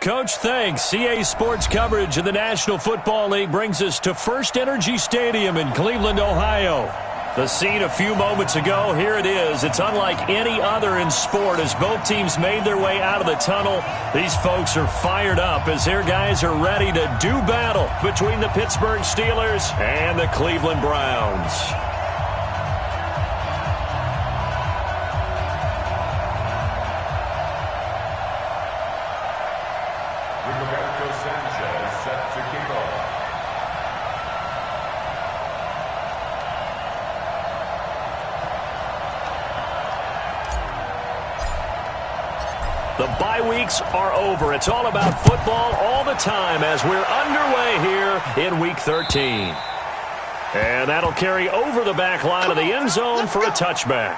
Coach. Thanks. CA Sports coverage of the National Football League brings us to First Energy Stadium in Cleveland, Ohio. The scene a few moments ago, here it is. It's unlike any other in sport as both teams made their way out of the tunnel. These folks are fired up as their guys are ready to do battle between the Pittsburgh Steelers and the Cleveland Browns. The bye weeks are over. It's all about football all the time as we're underway here in Week 13. And that'll carry over the back line of the end zone for a touchback.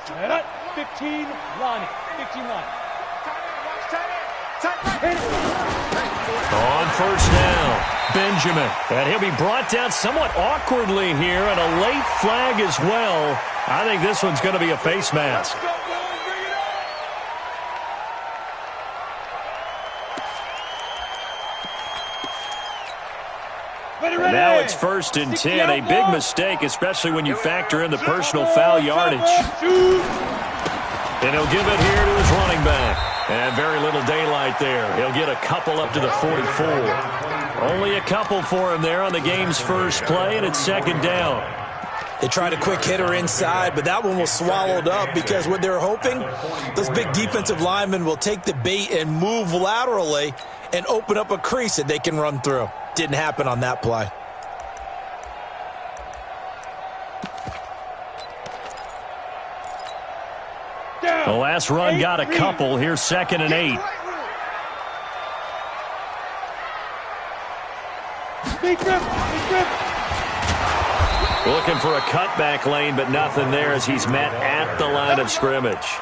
Set up, 15 line, 15 line. On first down, Benjamin. And he'll be brought down somewhat awkwardly here, and a late flag as well. I think this one's going to be a face mask. And now it's 1st and 10. A big mistake, especially when you factor in the personal foul yardage. And he'll give it here to his running back. And very little daylight there. He'll get a couple up to the 44. Only a couple for him there on the game's first play, and it's 2nd down. They tried a quick hitter inside, but that one was swallowed up because what they're hoping, those big defensive linemen will take the bait and move laterally and open up a crease that they can run through. Didn't happen on that play. The last run got a couple. Here's 2nd and 8. Looking for a cutback lane, but nothing there as he's met at the line of scrimmage.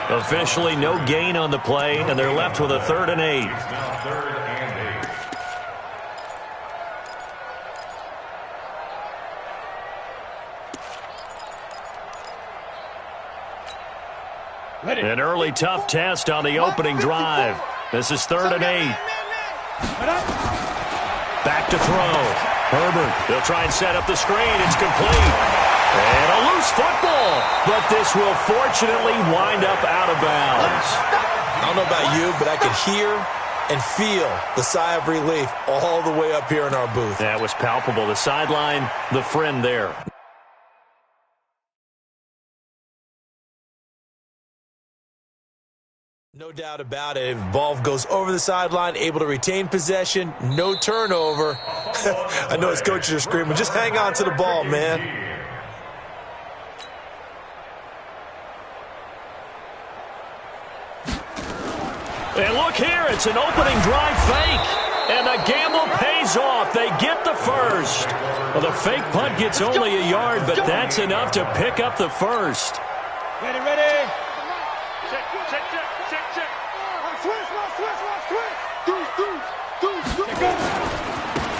Officially no gain on the play, and they're left with a 3rd and 8. An early tough test on the opening drive. This is 3rd and 8. Back to throw. Herbert, they'll try and set up the screen. It's complete. And a loose football. But this will fortunately wind up out of bounds. I don't know about you, but I could hear and feel the sigh of relief all the way up here in our booth. That was palpable. The sideline, the friend there. No doubt about it. If ball goes over the sideline, able to retain possession, no turnover. I know his coaches are screaming, just hang on to the ball, man. And look here, it's an opening drive fake. And the gamble pays off. They get the first. Well, the fake punt gets only a yard, but that's enough to pick up the first. Ready, ready.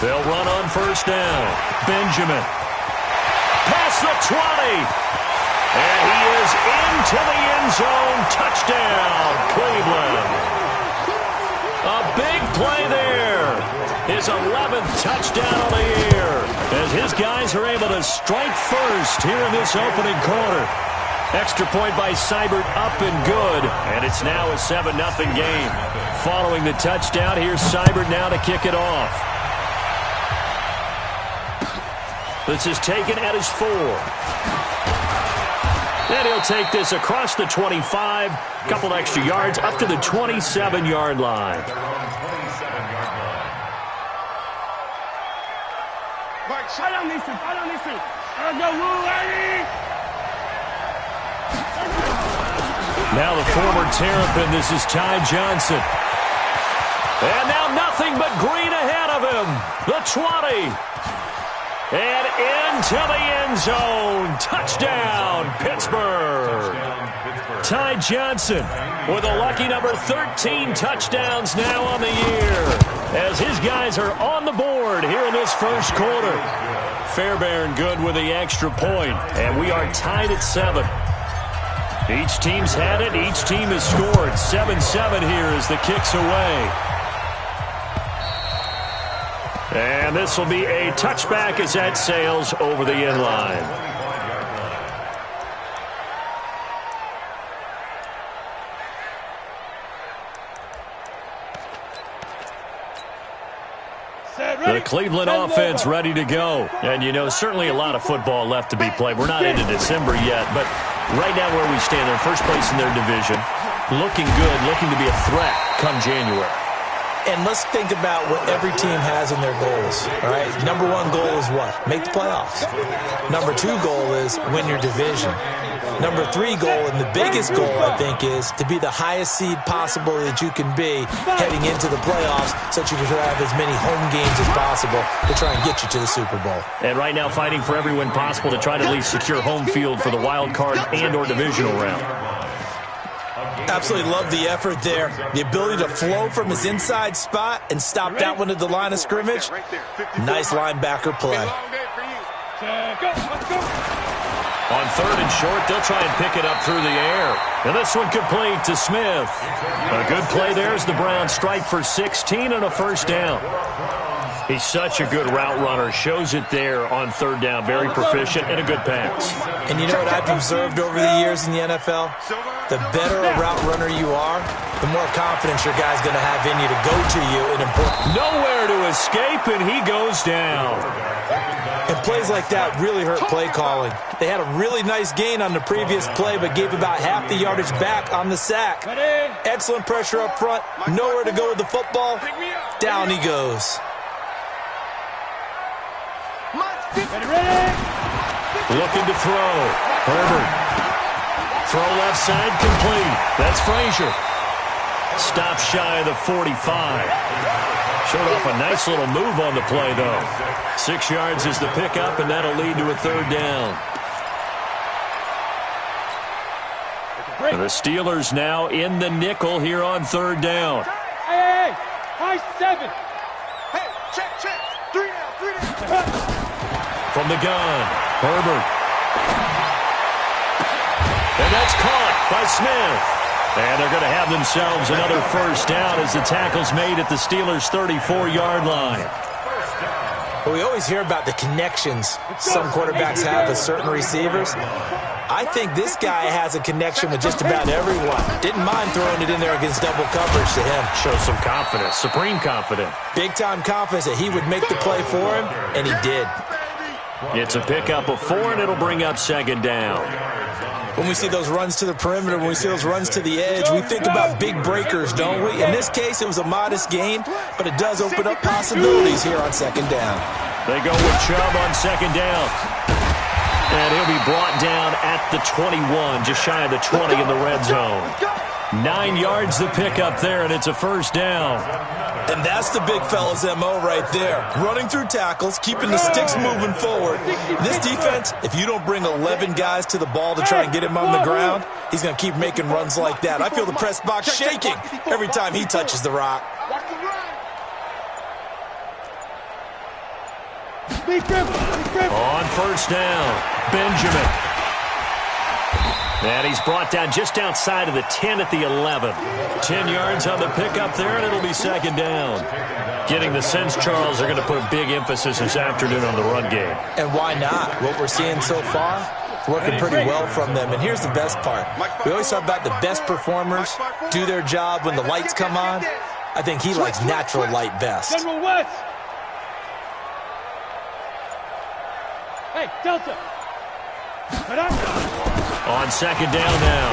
They'll run on first down. Benjamin. Past the 20. And he is into the end zone. Touchdown, Cleveland. A big play there. His 11th touchdown of the year. As his guys are able to strike first here in this opening quarter. Extra point by Seibert, up and good. And it's now a 7-0 game. Following the touchdown, here's Seibert now to kick it off. This is taken at his 4. And he'll take this across the 25. Couple extra yards up to the 27-yard line. Now the former Terrapin, this is Ty Johnson. And now nothing but green ahead of him. The 20. And into the end zone. Touchdown, Pittsburgh. Ty Johnson with a lucky number 13 touchdowns now on the year as his guys are on the board here in this first quarter. Fairbairn good with the extra point, and we are tied at 7. Each team's had it. Each team has scored. 7-7 here as the kick's away. And this will be a touchback as that sails over the end line. The Cleveland offense ready to go. And, you know, certainly a lot of football left to be played. We're not into December yet, but right now where we stand, they're first place in their division. Looking good, looking to be a threat come January. And let's think about what every team has in their goals, all right? Number 1 goal is what? Make the playoffs. Number 2 goal is win your division. Number 3 goal, and the biggest goal, I think, is to be the highest seed possible that you can be heading into the playoffs so that you can have as many home games as possible to try and get you to the Super Bowl. And right now fighting for every win possible to try to at least secure home field for the wild card and or divisional round. Absolutely love the effort there. The ability to flow from his inside spot and stop that one at the line of scrimmage. Nice linebacker play. On 3rd and short, they'll try and pick it up through the air. And this one complete to Smith. A good play there as the Browns strike for 16 and a first down. He's such a good route runner. Shows it there on 3rd down. Very proficient and a good pass. And you know what I've observed over the years in the NFL? The better a route runner you are, the more confidence your guy's going to have in you to go to you in important. Nowhere to escape, and he goes down. And plays like that really hurt play calling. They had a really nice gain on the previous play, but gave about half the yardage back on the sack. Excellent pressure up front. Nowhere to go with the football. Down he goes. Looking to throw. Herbert. Throw left side complete. That's Frazier. Stop shy of the 45. Showed off a nice little move on the play, though. 6 yards is the pickup, and that'll lead to a 3rd down. And the Steelers now in the nickel here on 3rd down. Hey, high 7. Hey, check. 3 down. From the gun, Herbert. And that's caught by Smith. And they're going to have themselves another first down as the tackle's made at the Steelers' 34-yard line. Well, we always hear about the connections some quarterbacks have with certain receivers. I think this guy has a connection with just about everyone. Didn't mind throwing it in there against double coverage to him. Shows some confidence, supreme confidence. Big-time confidence that he would make the play for him, and he did. It's a pickup of 4, and it'll bring up 2nd down. When we see those runs to the perimeter, when we see those runs to the edge, we think about big breakers, don't we? In this case, it was a modest gain, but it does open up possibilities here on 2nd down. They go with Chubb on 2nd down. And he'll be brought down at the 21, just shy of the 20 in the red zone. 9 yards the pickup there, and it's a first down. And that's the big fella's MO right there. Running through tackles, keeping the sticks moving forward. This defense, if you don't bring 11 guys to the ball to try and get him on the ground, he's going to keep making runs like that. I feel the press box shaking every time he touches the rock. On first down, Benjamin. And he's brought down just outside of the 10 at the 11. 10 yards on the pickup there, and it'll be 2nd down. Getting the sense, Charles, they're going to put a big emphasis this afternoon on the run game. And why not? What we're seeing so far, working pretty well from them. And here's the best part. We always talk about the best performers do their job when the lights come on. I think he likes natural light best. General West. Hey, Delta. On 2nd down now,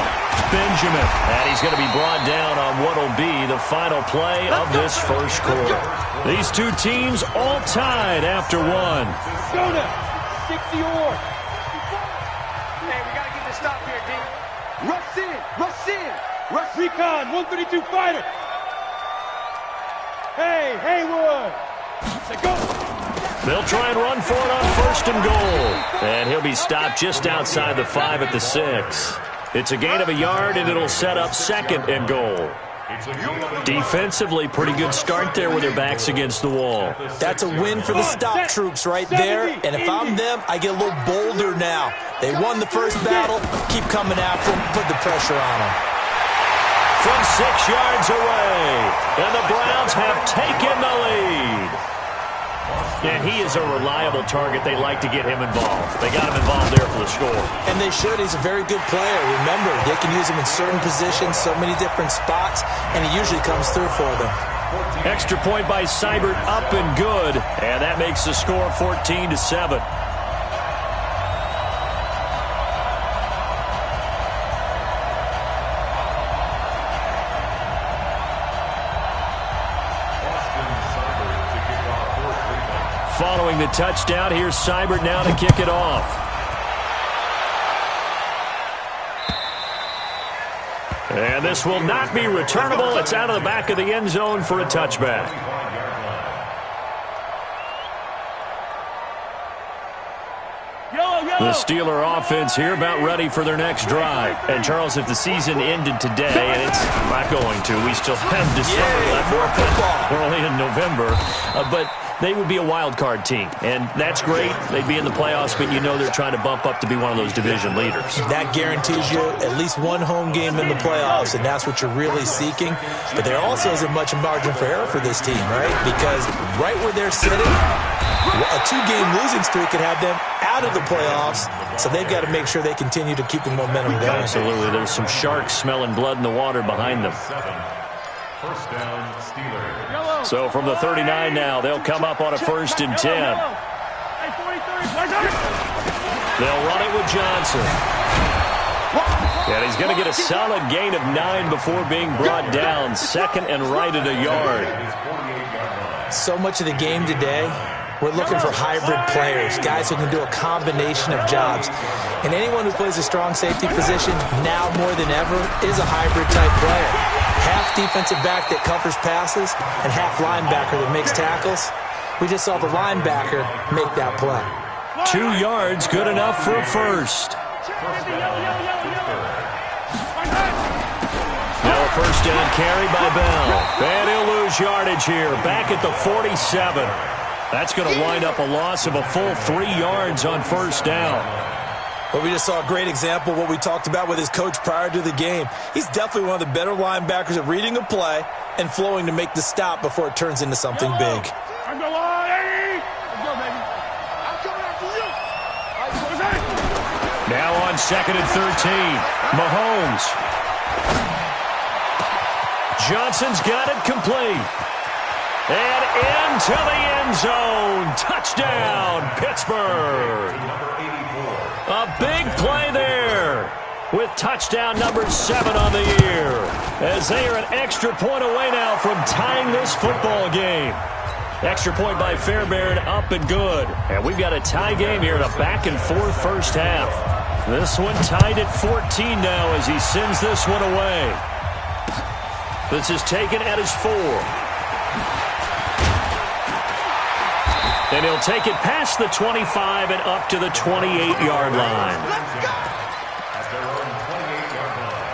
Benjamin. And he's going to be brought down on what will be the final play of this first quarter. These two teams all tied after 1. Go now. 60 or. Hey, we got to get this stop here, D. Rush in. Rush recon, 132 fighter. Hey, Haywood. Say go. They'll try and run for it on 1st and goal. And he'll be stopped just outside the 5 at the 6. It's a gain of a yard, and it'll set up 2nd and goal. Defensively, pretty good start there with their backs against the wall. That's a win for the stop troops right there. And if I'm them, I get a little bolder now. They won the first battle. Keep coming after them. Put the pressure on them. From 6 yards away, and the Browns have taken the lead. And he is a reliable target. They like to get him involved. They got him involved there for the score. And they should. He's a very good player. Remember, they can use him in certain positions, so many different spots, and he usually comes through for them. Extra point by Seibert, up and good. And that makes the score 14-7. Following the touchdown, here's Seibert now to kick it off. And this will not be returnable. It's out of the back of the end zone for a touchback. The Steeler offense here about ready for their next drive. And, Charles, if the season ended today, and it's not going to, we still have December left. We're only in November. But they would be a wild card team, and that's great. They'd be in the playoffs, but you know they're trying to bump up to be one of those division leaders. That guarantees you at least one home game in the playoffs, and that's what you're really seeking. But there also isn't much margin for error for this team, right? Because right where they're sitting, a 2-game losing streak could have them out of the playoffs, so they've got to make sure they continue to keep the momentum going. Absolutely. There's some sharks smelling blood in the water behind them. First down, Steelers. So from the 39 now, they'll come up on a 1st and 10. They'll run it with Johnson. And he's going to get a solid gain of 9 before being brought down. 2nd and right at a yard. So much of the game today, we're looking for hybrid players, guys who can do a combination of jobs. And anyone who plays a strong safety position now more than ever is a hybrid type player. Half defensive back that covers passes and half linebacker that makes tackles. We just saw the linebacker make that play. 2 yards, good enough for a first. Now a first down carry by Bell. And he'll lose yardage here, back at the 47. That's going to wind up a loss of a full 3 yards on first down. Well, we just saw a great example of what we talked about with his coach prior to the game. He's definitely one of the better linebackers at reading a play and flowing to make the stop before it turns into something big. Now on 2nd and 13, Mahomes. Johnson's got it complete. And into the end zone. Touchdown, Pittsburgh. A big play there with touchdown number 7 on the year, as they are an extra point away now from tying this football game. Extra point by Fairbairn, up and good. And we've got a tie game here in a back-and-forth first half. This one tied at 14 now as he sends this one away. This is taken at his 4. And he'll take it past the 25 and up to the 28-yard line. Let's go! At their own 28-yard line.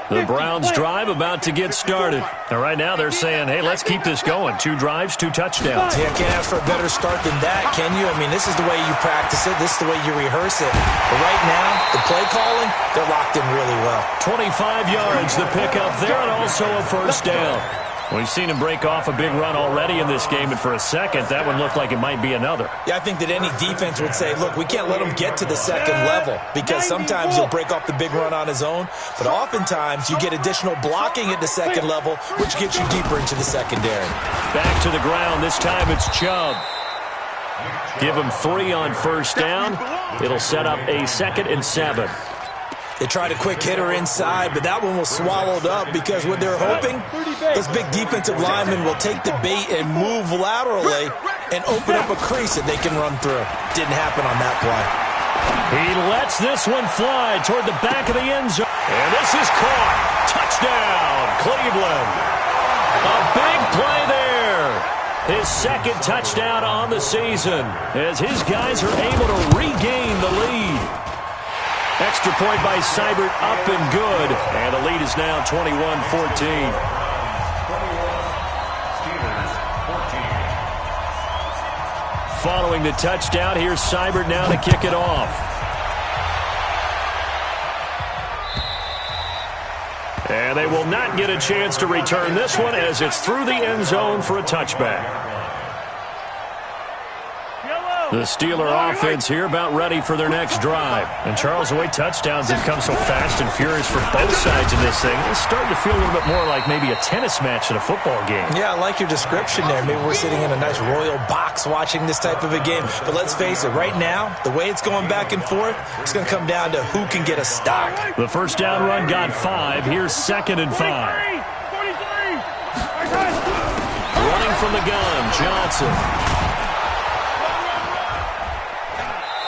The Browns drive about to get started. And right now they're saying, hey, let's keep this going. 2 drives, 2 touchdowns. Yeah, can't ask for a better start than that, can you? I mean, this is the way you practice it. This is the way you rehearse it. But right now, the play calling, they're locked in really well. 25 yards, the pickup there, and also a first down. We've seen him break off a big run already in this game, and for a second, that one looked like it might be another. Yeah, I think that any defense would say, look, we can't let him get to the second level, because sometimes he'll break off the big run on his own, but oftentimes you get additional blocking at the second level, which gets you deeper into the secondary. Back to the ground. This time it's Chubb. Give him 3 on first down. It'll set up a 2nd and 7. They tried a quick hitter inside, but that one was swallowed up because what they're hoping, those big defensive linemen will take the bait and move laterally and open up a crease that they can run through. Didn't happen on that play. He lets this one fly toward the back of the end zone. And this is caught. Touchdown, Cleveland. A big play there. His second touchdown on the season as his guys are able to regain the lead. Extra point by Seibert up and good. And the lead is now 21-14. Following the touchdown, here's Seibert now to kick it off. And they will not get a chance to return this one as it's through the end zone for a touchback. The Steeler offense here about ready for their next drive. And Charles, the way touchdowns have come so fast and furious for both sides in this thing, it's starting to feel a little bit more like maybe a tennis match in a football game. Yeah, I like your description there. Maybe we're sitting in a nice royal box watching this type of a game. But let's face it, right now, the way it's going back and forth, it's going to come down to who can get a stop. The first down run got 5. Here's 2nd and 5. Running from the gun, Johnson.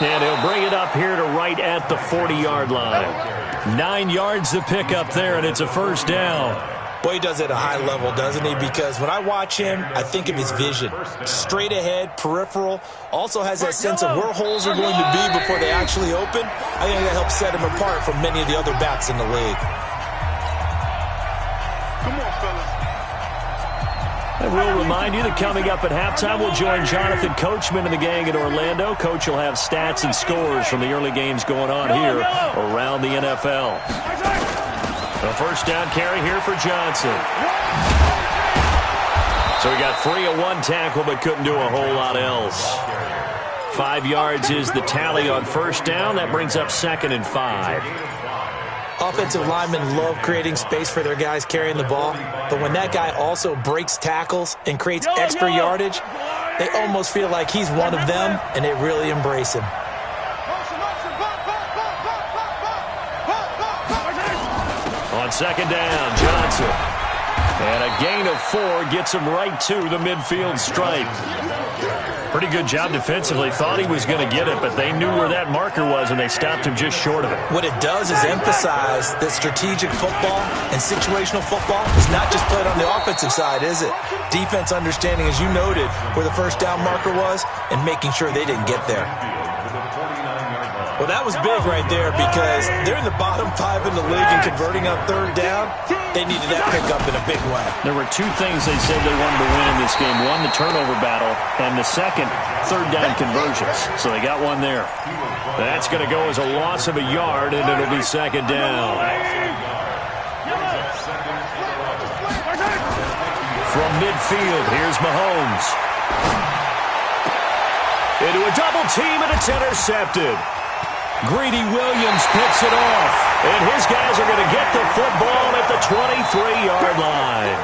And he'll bring it up here to right at the 40-yard line. 9 yards to pick up there, and it's a first down. Boy, he does it at a high level, doesn't he? Because when I watch him, I think of his vision. Straight ahead, peripheral. Also has that sense of where holes are going to be before they actually open. I think that helps set him apart from many of the other backs in the league. Come on, fellas. And we'll remind you that coming up at halftime, we'll join Jonathan Coachman and the gang in Orlando. Coach will have stats and scores from the early games going on here around the NFL. The first down carry here for Johnson. So he got free of one tackle but couldn't do a whole lot else. 5 yards is the tally on first down. That brings up 2nd and 5. Offensive linemen love creating space for their guys carrying the ball, but when that guy also breaks tackles and creates extra yardage, they almost feel like he's one of them, and they really embrace him. On second down, Johnson. And a gain of 4 gets him right to the midfield stripe. Pretty good job defensively. Thought he was going to get it, but they knew where that marker was, and they stopped him just short of it. What it does is emphasize that strategic football and situational football is not just played on the offensive side, is it? Defense understanding, as you noted, where the first down marker was and making sure they didn't get there. Well, that was big right there because they're in the bottom 5 in the league and converting on third down. They needed that pickup in a big way. There were 2 things they said they wanted to win in this game. One, the turnover battle, and the second, third down conversions. So they got one there. That's going to go as a loss of a yard, and it'll be second down. From midfield, here's Mahomes. Into a double team, and it's intercepted. Greedy Williams picks it off, and his guys are going to get the football at the 23-yard line.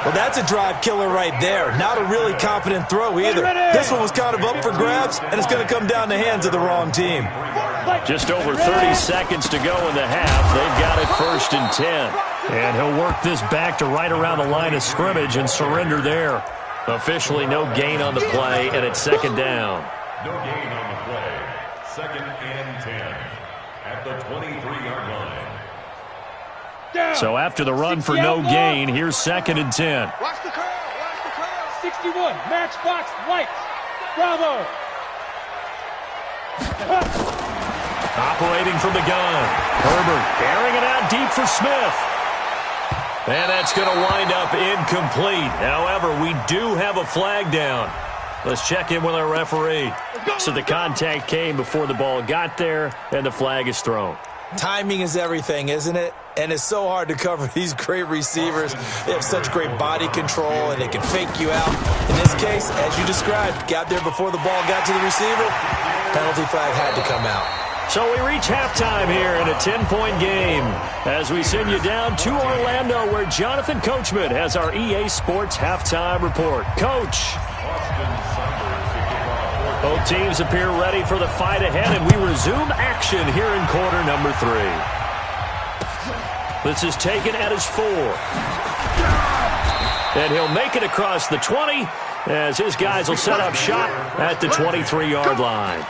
Well, that's a drive killer right there. Not a really confident throw either. This one was kind of up for grabs, and it's going to come down the hands of the wrong team. Just over 30 seconds to go in the half. They've got it 1st and 10. And he'll work this back to right around the line of scrimmage and surrender there. Officially no gain on the play, and it's second down. No gain on the play. 2nd and 10 at the 23-yard line. So after the run for no gain, here's 2nd and 10. Watch the curl. Watch the curl. 61. Matchbox White. Bravo. Operating from the gun. Herbert airing it out deep for Smith. And that's going to wind up incomplete. However, we do have a flag down. Let's check in with our referee. So the contact came before the ball got there, and the flag is thrown. Timing is everything, isn't it? And it's so hard to cover these great receivers. They have such great body control, and they can fake you out. In this case, as you described, got there before the ball got to the receiver. Penalty flag had to come out. So we reach halftime here in a 10-point game as we send you down to Orlando where Jonathan Coachman has our EA Sports halftime report. Coach. Both teams appear ready for the fight ahead, and we resume action here in quarter number 3. This is taken at his 4. And he'll make it across the 20 as his guys will set up shop at the 23-yard line.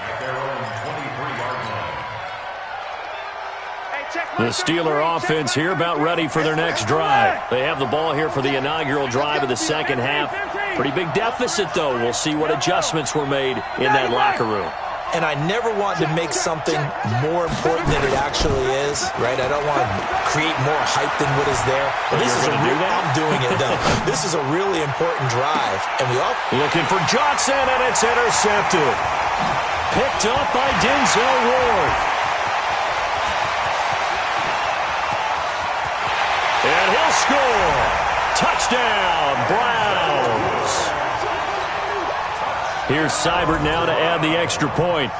The Steeler offense here about ready for their next drive. They have the ball here for the inaugural drive of the second half. Pretty big deficit, though. We'll see what adjustments were made in that locker room. And I never want to make something more important than it actually is, right? I don't want to create more hype than what is there. But this is I'm doing it, though. This is a really important drive. And we all looking for Johnson, and it's intercepted. Picked up by Denzel Ward. And he'll score. Touchdown, Browns. Here's Seibert now to add the extra point.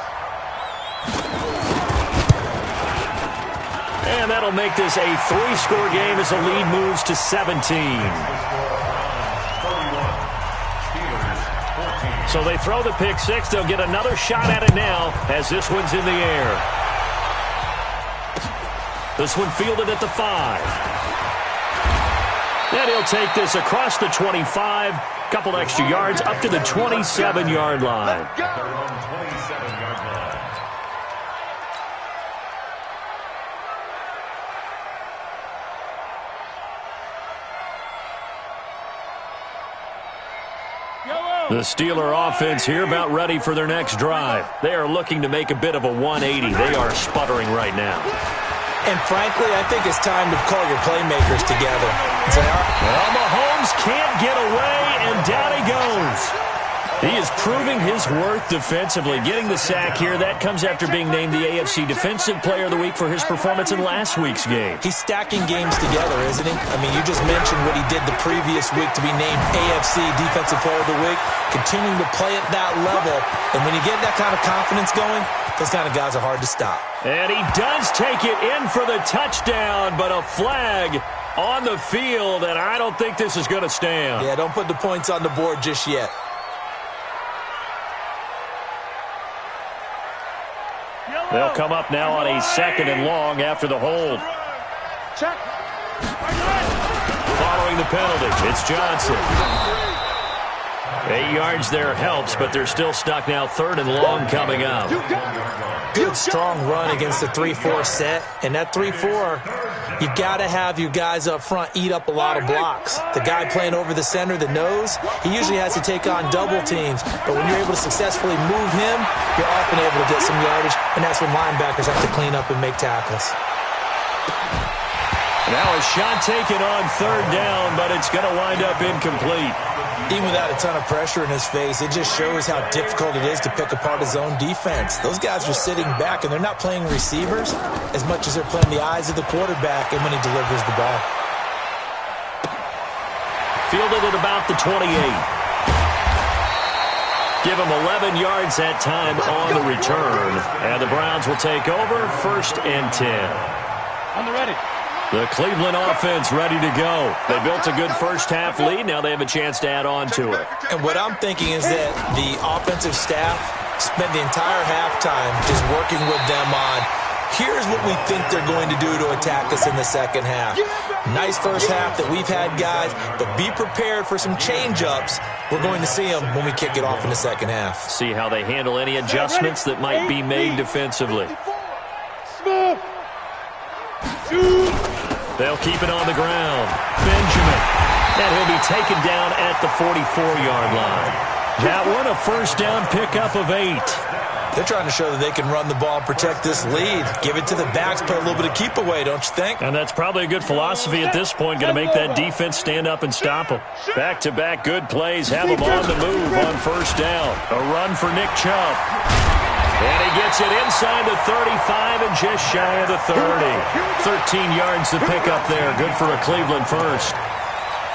And that'll make this a 3-score game as the lead moves to 17. So they throw the pick six. They'll get another shot at it now as this one's in the air. This one fielded at the 5. And he'll take this across the 25. Couple extra yards up to the 27-yard line. The Steeler offense here about ready for their next drive. They are looking to make a bit of a 180. They are sputtering right now. And frankly, I think it's time to call your playmakers together. Well, Mahomes can't get away, and down he goes. He is proving his worth defensively. Getting the sack here, that comes after being named the AFC Defensive Player of the Week for his performance in last week's game. He's stacking games together, isn't he? I mean, you just mentioned what he did the previous week to be named AFC Defensive Player of the Week. Continuing to play at that level. And when you get that kind of confidence going, those kind of guys are hard to stop. And he does take it in for the touchdown, but a flag on the field, and I don't think this is going to stand. Yeah, don't put the points on the board just yet. They'll come up now on a 2nd and long after the hold. Check. Following the penalty, it's Johnson. 8 yards there helps, but they're still stuck now. 3rd and long coming up. Good, strong run against the 3-4 set. And that 3-4, you've got to have your guys up front eat up a lot of blocks. The guy playing over the center, the nose, he usually has to take on double teams. But when you're able to successfully move him, you're often able to get some yardage. And that's when linebackers have to clean up and make tackles. Now a shot taken on 3rd down, but it's going to wind up incomplete. Even without a ton of pressure in his face, it just shows how difficult it is to pick apart his own defense. Those guys are sitting back, and they're not playing receivers as much as they're playing the eyes of the quarterback and when he delivers the ball. Fielded at about the 28. Give him 11 yards that time on the return. And the Browns will take over 1st and 10. On the ready. The Cleveland offense ready to go. They built a good first-half lead. Now they have a chance to add on to it. And what I'm thinking is that the offensive staff spent the entire halftime just working with them on, here's what we think they're going to do to attack us in the second half. Nice first half that we've had, guys, but be prepared for some change-ups. We're going to see them when we kick it off in the second half. See how they handle any adjustments that might be made defensively. They'll keep it on the ground. Benjamin. And he'll be taken down at the 44-yard line. That one a 1st down pickup of 8. They're trying to show that they can run the ball and protect this lead. Give it to the backs, play a little bit of keep away, don't you think? And that's probably a good philosophy at this point. Going to make that defense stand up and stop them. Back-to-back good plays. Have them on the move on 1st down. A run for Nick Chubb. And he gets it inside the 35 and just shy of the 30. 13 yards to pick up there. Good for a Cleveland first.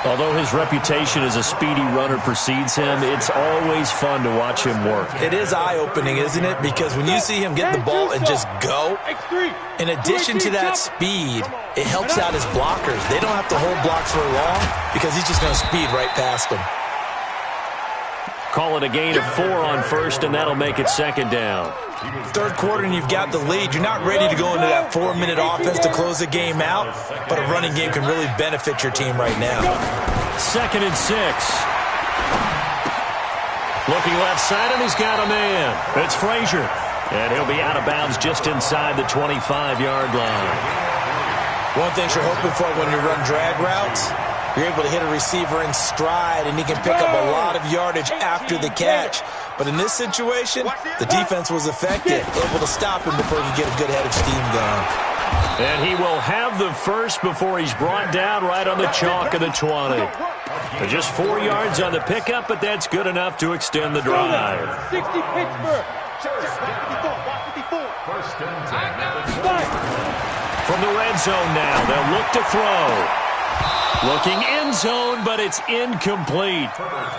Although his reputation as a speedy runner precedes him, it's always fun to watch him work. It is eye-opening, isn't it? Because when you see him get the ball and just go, in addition to that speed, it helps out his blockers. They don't have to hold blocks for long because he's just going to speed right past them. Call it a gain of 4 on 1st, and that'll make it 2nd down. 3rd quarter, and you've got the lead. You're not ready to go into that 4-minute offense to close the game out, but a running game can really benefit your team right now. 2nd and 6. Looking left side, and he's got a man. It's Frazier. And he'll be out of bounds just inside the 25-yard line. One thing you're hoping for when you run drag routes, you're able to hit a receiver in stride, and he can pick up a lot of yardage after the catch. But in this situation, the defense was effective, able to stop him before he could get a good head of steam going. And he will have the first before he's brought down right on the chalk of the 20. Just 4 yards on the pickup, but that's good enough to extend the drive. 60 Pittsburgh. From the red zone now, they'll look to throw. Looking end zone, but it's incomplete.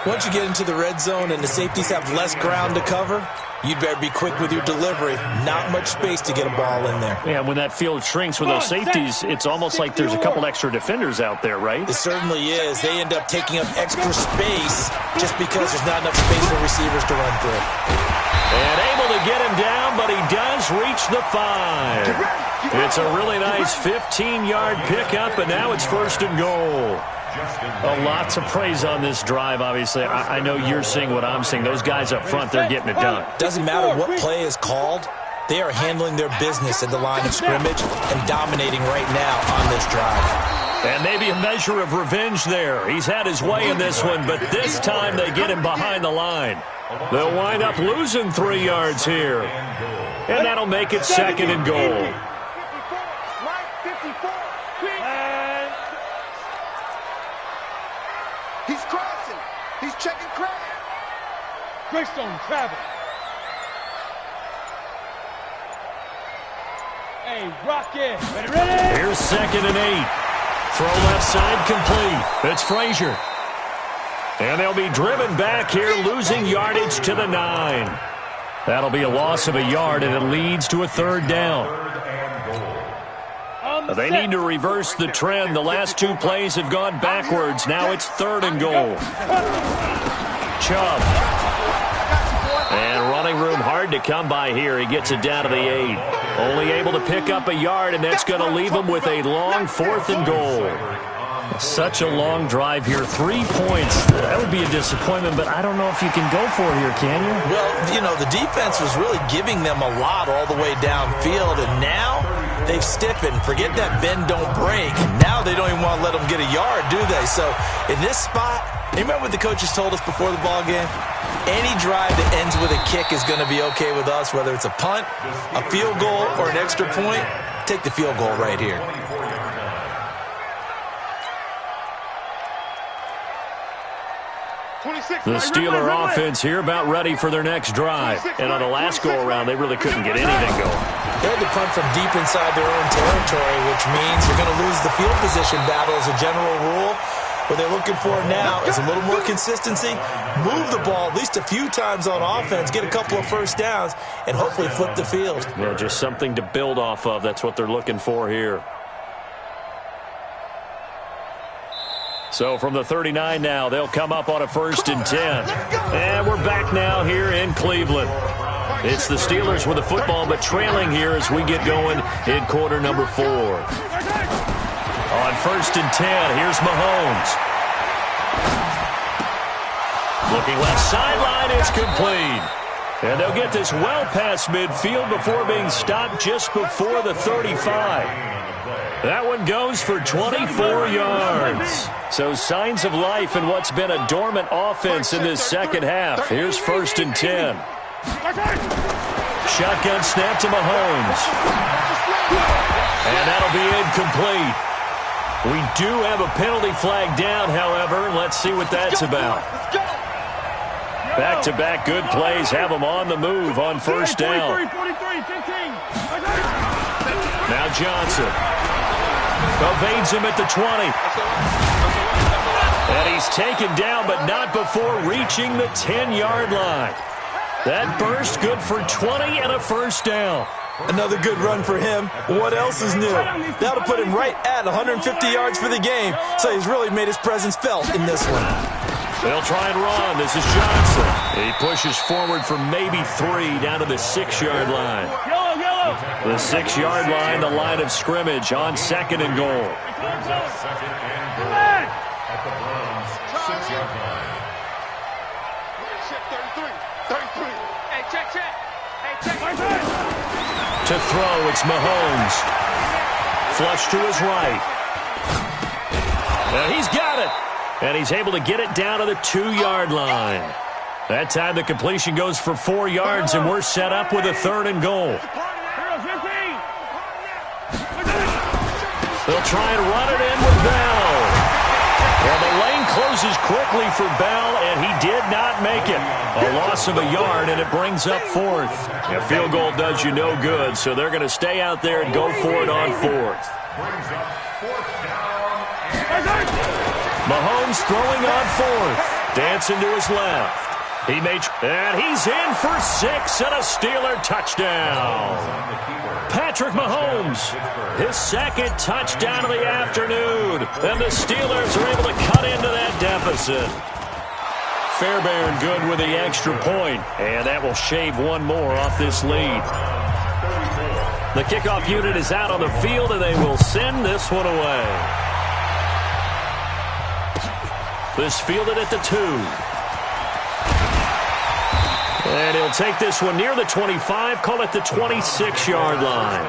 Once you get into the red zone and the safeties have less ground to cover, you'd better be quick with your delivery. Not much space to get a ball in there. Yeah, when that field shrinks with those safeties, it's almost like there's a couple extra defenders out there, right? It certainly is. They end up taking up extra space just because there's not enough space for receivers to run through. And able to get him down, but he does reach the 5. It's a really nice 15-yard pickup, and now it's first and goal. Lots of praise on this drive, obviously. I know you're seeing what I'm seeing. Those guys up front, they're getting it done. Doesn't matter what play is called. They are handling their business at the line of scrimmage and dominating right now on this drive. And maybe a measure of revenge there. He's had his way in this one, but this time they get him behind the line. They'll wind up losing 3 yards here. And that'll make it second and goal. He's crossing. He's checking crack. Greystone travel. Hey, Rocket. Ready? Here's second and 8. Throw left side complete. It's Frazier. And they'll be driven back here, losing yardage to the 9. That'll be a loss of a yard, and it leads to a third down. They need to reverse the trend. The last 2 plays have gone backwards. Now it's third and goal. Chubb. And running room hard to come by here. He gets it down to the 8. Only able to pick up a yard, and that's going to leave him with a long 4th and goal. Such a long drive here. 3 points. That would be a disappointment, but I don't know if you can go for it here, can you? Well, you know, the defense was really giving them a lot all the way downfield, and now they've stiffened. Forget that bend, don't break. Now they don't even want to let them get a yard, do they? So in this spot, you remember what the coaches told us before the ball game? Any drive that ends with a kick is going to be okay with us, whether it's a punt, a field goal, or an extra point. Take the field goal right here. The Steeler offense here about ready for their next drive. And on the last go-around, they really couldn't get anything going. They had to punt from deep inside their own territory, which means you're going to lose the field position battle as a general rule. What they're looking for now is a little more consistency, move the ball at least a few times on offense, get a couple of first downs, and hopefully flip the field. Yeah, just something to build off of. That's what they're looking for here. So from the 39 now, they'll come up on a 1st and 10. And we're back now here in Cleveland. It's the Steelers with the football, but trailing here as we get going in quarter number 4. On 1st and 10, here's Mahomes. Looking left sideline, it's complete. And they'll get this well past midfield before being stopped just before the 35. That one goes for 24 yards. So signs of life in what's been a dormant offense in this second half. Here's 1st and 10. Shotgun snap to Mahomes. And that'll be incomplete. We do have a penalty flag down, however. Let's see what that's about. Back-to-back good plays have them on the move on 1st down. Now Johnson. Evades him at the 20. And he's taken down, but not before reaching the 10-yard line. That burst good for 20 and a 1st down. Another good run for him. What else is new? That'll put him right at 150 yards for the game, so he's really made his presence felt in this one. They'll try and run. This is Johnson. He pushes forward for maybe 3 down to the 6-yard line. The 6-yard line, the line of scrimmage on 2nd and goal. Second and goal at the Browns' 6-yard line. Hey, check. Hey, check. To throw, it's Mahomes. Flush to his right. And he's got it. And he's able to get it down to the 2-yard line. That time the completion goes for 4 yards, and we're set up with a 3rd and goal. They'll try and run it in with Bell. Well, the lane closes quickly for Bell, and he did not make it. A loss of a yard, and it brings up 4th. A field goal does you no good, so they're going to stay out there and go for it on 4th. Mahomes throwing on 4th. Dancing to his left. And he's in for 6 and a Steeler touchdown. Patrick Mahomes, his 2nd touchdown of the afternoon. And the Steelers are able to cut into that deficit. Fairbairn good with the extra point, and that will shave 1 more off this lead. The kickoff unit is out on the field, and they will send this one away. This fielded at the 2. And he'll take this one near the 25, call it the 26-yard line.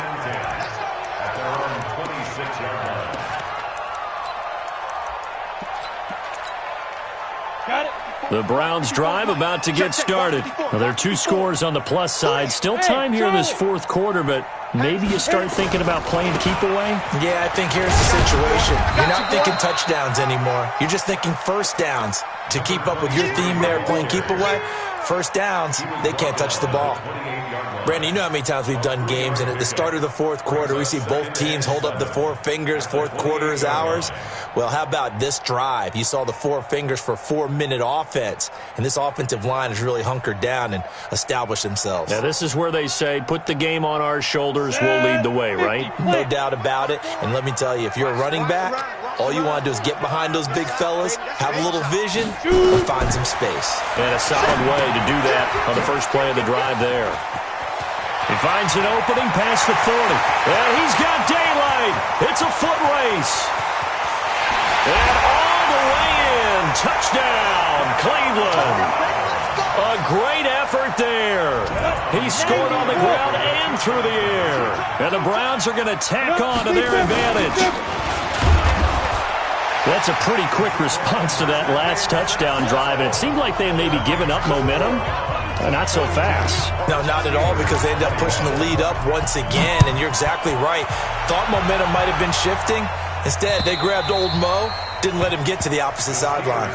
Got it. The Browns drive about to get started. Now, there are 2 scores on the plus side. Still time here in this 4th quarter, but maybe you start thinking about playing keep away? Yeah, I think here's the situation. You're not thinking touchdowns anymore. You're just thinking first downs. To keep up with your theme there, playing keep away, first downs, they can't touch the ball. Brandon, you know how many times we've done games, and at the start of the 4th quarter, we see both teams hold up the 4 fingers, 4th quarter is ours. Well, how about this drive? You saw the 4 fingers for 4-minute offense, and this offensive line has really hunkered down and established themselves. Now, this is where they say, put the game on our shoulders, we'll lead the way, right? No doubt about it, and let me tell you, if you're a running back, all you want to do is get behind those big fellas, have a little vision, and find some space. And a solid way to do that on the first play of the drive there. He finds an opening past the 40. And he's got daylight. It's a foot race. And all the way in. Touchdown, Cleveland. A great effort there. He scored on the ground and through the air. And the Browns are going to tack on to their advantage. That's a pretty quick response to that last touchdown drive. And it seemed like they had maybe given up momentum. Not so fast. No, not at all, because they ended up pushing the lead up once again, and you're exactly right. Thought momentum might have been shifting. Instead, they grabbed old Mo, didn't let him get to the opposite sideline.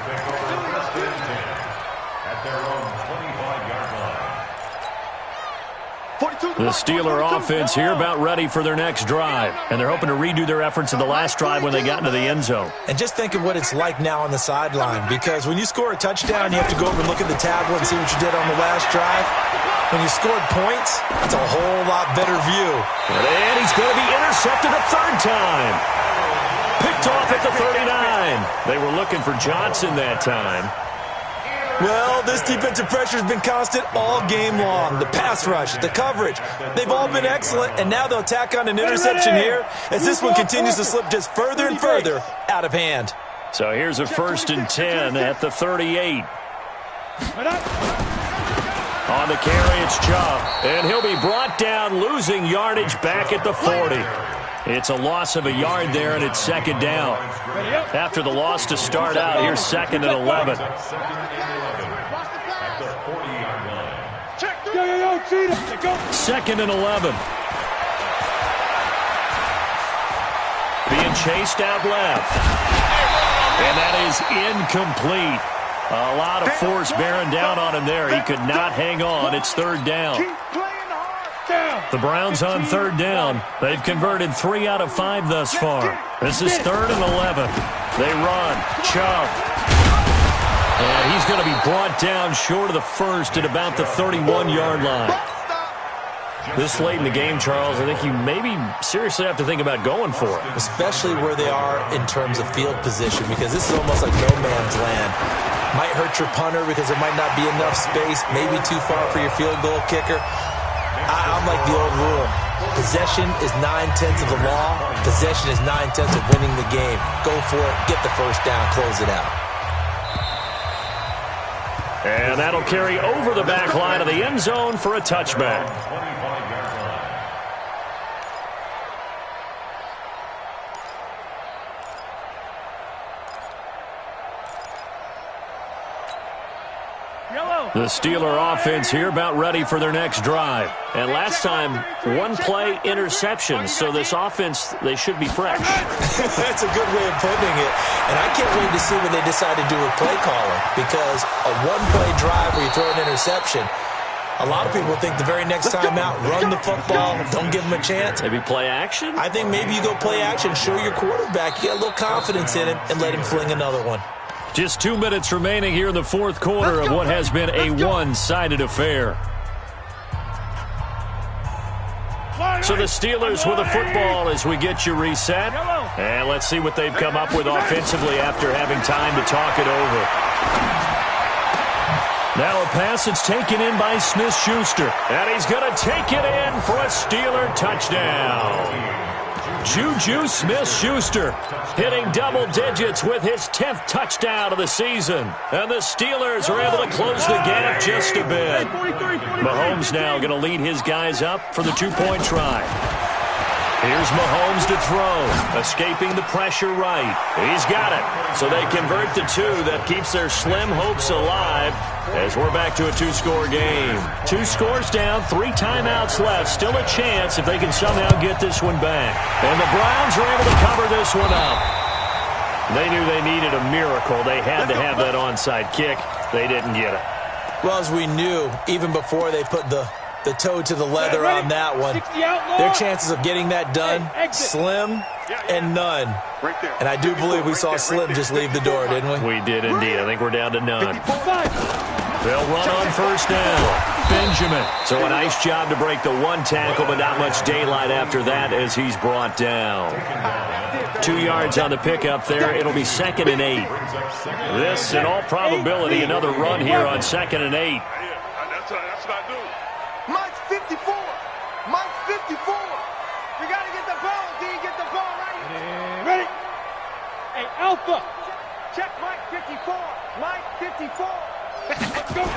The Steeler offense here about ready for their next drive. And they're hoping to redo their efforts in the last drive when they got into the end zone. And just think of what it's like now on the sideline, because when you score a touchdown, you have to go over and look at the tablet and see what you did on the last drive. When you scored points, it's a whole lot better view. And he's going to be intercepted a 3rd time. Picked off at the 39. They were looking for Johnson that time. Well, this defensive pressure has been constant all game long. The pass rush, the coverage, they've all been excellent, and now they'll tack on an interception here as this one continues to slip just further and further out of hand. So here's a 1st and 10 at the 38. On the carry, it's Chubb, and he'll be brought down, losing yardage back at the 40. It's a loss of a yard there, and it's 2nd down. After the loss to start out, here's 2nd and 11. 2nd and 11. Being chased out left. And that is incomplete. A lot of force bearing down on him there. He could not hang on. It's 3rd down. The Browns on 3rd down. They've converted 3 out of 5 thus far. This is 3rd and 11. They run. Chubb. And he's going to be brought down short of the 1st at about the 31-yard line. This late in the game, Charles, I think you maybe seriously have to think about going for it. Especially where they are in terms of field position, because this is almost like no man's land. Might hurt your punter because there might not be enough space, maybe too far for your field goal kicker. I'm like the old rule. Possession is 9/10 of the law. Possession is 9/10 of winning the game. Go for it. Get the 1st down. Close it out. And that'll carry over the back line of the end zone for a touchback. The Steeler offense here about ready for their next drive. And last time, one-play interception. So this offense, they should be fresh. That's a good way of putting it. And I can't wait to see what they decide to do with play calling. Because a one-play drive where you throw an interception, a lot of people think the very next time out, run the football, don't give them a chance. Maybe play action? I think maybe you go play action, show your quarterback, you get a little confidence in him, and let him fling another one. Just 2 minutes remaining here in the fourth quarter of what has been a one-sided affair. So the Steelers with the football as we get you reset. And let's see what they've come up with offensively after having time to talk it over. Now a pass that's taken in by Smith-Schuster. And he's going to take it in for a Steeler touchdown. Juju Smith-Schuster hitting double digits with his 10th touchdown of the season. And the Steelers are able to close the gap just a bit. Mahomes now going to lead his guys up for the two-point try. Here's Mahomes to throw, escaping the pressure right. He's got it. So they convert to two. That keeps their slim hopes alive as we're back to a two-score game. 2 scores down, 3 timeouts left. Still a chance if they can somehow get this one back. And the Browns are able to cover this one up. They knew they needed a miracle. They had to have that onside kick. They didn't get it. Well, as we knew, even before they put the toe to the leather on that one, their chances of getting that done, slim and none. And I do believe we saw Slim just leave the door, didn't we? We did indeed. I think we're down to none. They'll run on first down. Benjamin. So a nice job to break the one tackle, but not much daylight after that as he's brought down. 2 yards on the pickup there. It'll be 2nd and 8. This, in all probability, another run here on 2nd and 8. That's what I do. Mike's 54. Mike's 54. We got to get the ball, D. Get the ball right. Ready? Hey, Alpha. Check Mike 54. Mike 54. Let's go.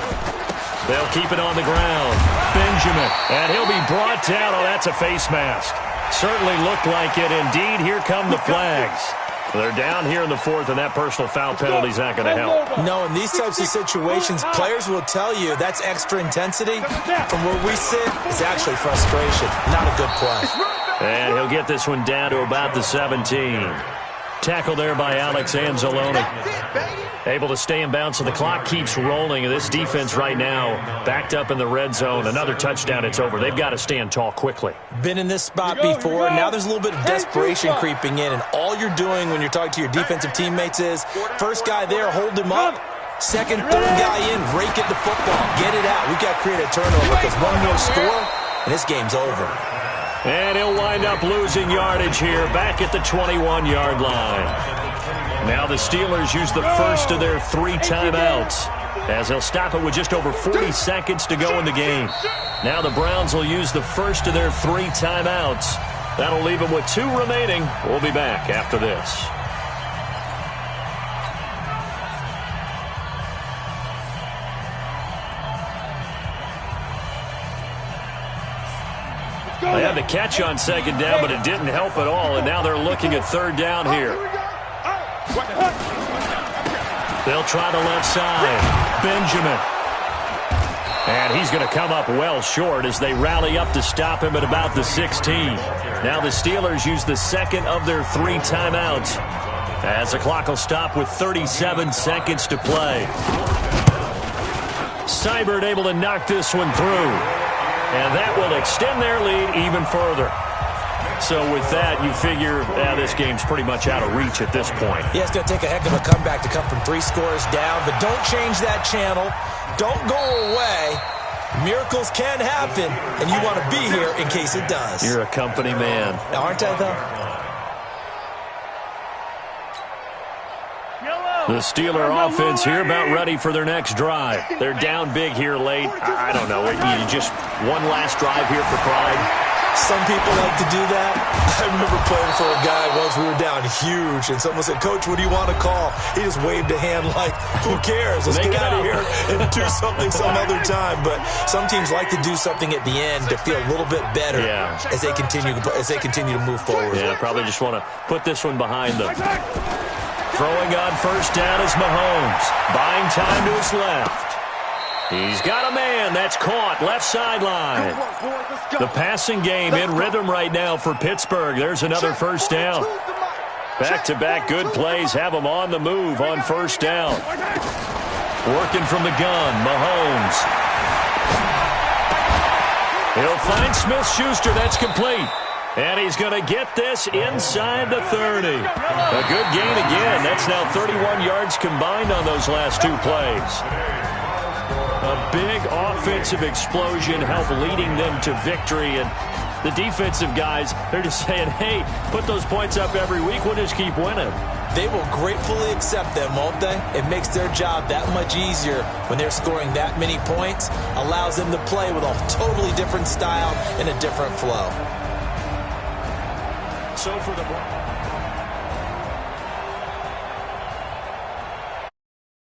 They'll keep it on the ground. Benjamin. And he'll be brought down. Oh, that's a face mask. Certainly looked like it. Indeed, here come the flags. They're down here in the fourth, and that personal foul penalty is not going to help. No, in these types of situations, players will tell you that's extra intensity. From where we sit, it's actually frustration. Not a good play. And he'll get this one down to about the 17. Tackle there by Alex Anzalone. Able to stay in bounds, so the clock keeps rolling. And this defense right now backed up in the red zone. Another touchdown, it's over. They've got to stand tall quickly. Been in this spot before. Now there's a little bit of desperation creeping in. And all you're doing when you're talking to your defensive teammates is, first guy there, hold him up. Second, third guy in, rake at the football. Get it out. We've got to create a turnover because one more score, and this game's over. And he'll wind up losing yardage here back at the 21-yard line. Now the Steelers use the first of their 3 timeouts as they'll stop it with just over 40 seconds to go in the game. Now the Browns will use the first of their 3 timeouts. That'll leave them with 2 remaining. We'll be back after this. They had the catch on 2nd down, but it didn't help at all, and now they're looking at 3rd down here. They'll try the left side. Benjamin. And he's going to come up well short as they rally up to stop him at about the 16. Now the Steelers use the 2nd of their 3 timeouts as the clock will stop with 37 seconds to play. Seibert able to knock this one through. And that will extend their lead even further. So with that, you figure this game's pretty much out of reach at this point. Yeah, it's going to take a heck of a comeback to come from 3 scores down. But don't change that channel. Don't go away. Miracles can happen, and you want to be here in case it does. You're a company man. Aren't I, though? Yellow. The Steeler offense here about ready for their next drive. They're down big here late. I don't know. Just one last drive here for pride. Some people like to do that. I remember playing for a guy once. We were down huge, and someone said, "Coach, what do you want to call?" He just waved a hand like, "Who cares? Let's get out of here and do something some other time." But some teams like to do something at the end to feel a little bit better as they continue to move forward. Yeah, probably just want to put this one behind them. Throwing on first down is Mahomes. Buying time to his left. He's got a man. That's caught. Left sideline. The passing game in rhythm right now for Pittsburgh. There's another first down. Back-to-back good plays have them on the move on first down. Working from the gun, Mahomes. He'll find Smith-Schuster. That's complete. And he's going to get this inside the 30. A good gain again. That's now 31 yards combined on those last two plays. A big offensive explosion helped leading them to victory. And the defensive guys, they're just saying, hey, put those points up every week. We'll just keep winning. They will gratefully accept them, won't they? It makes their job that much easier when they're scoring that many points. Allows them to play with a totally different style and a different flow. So for the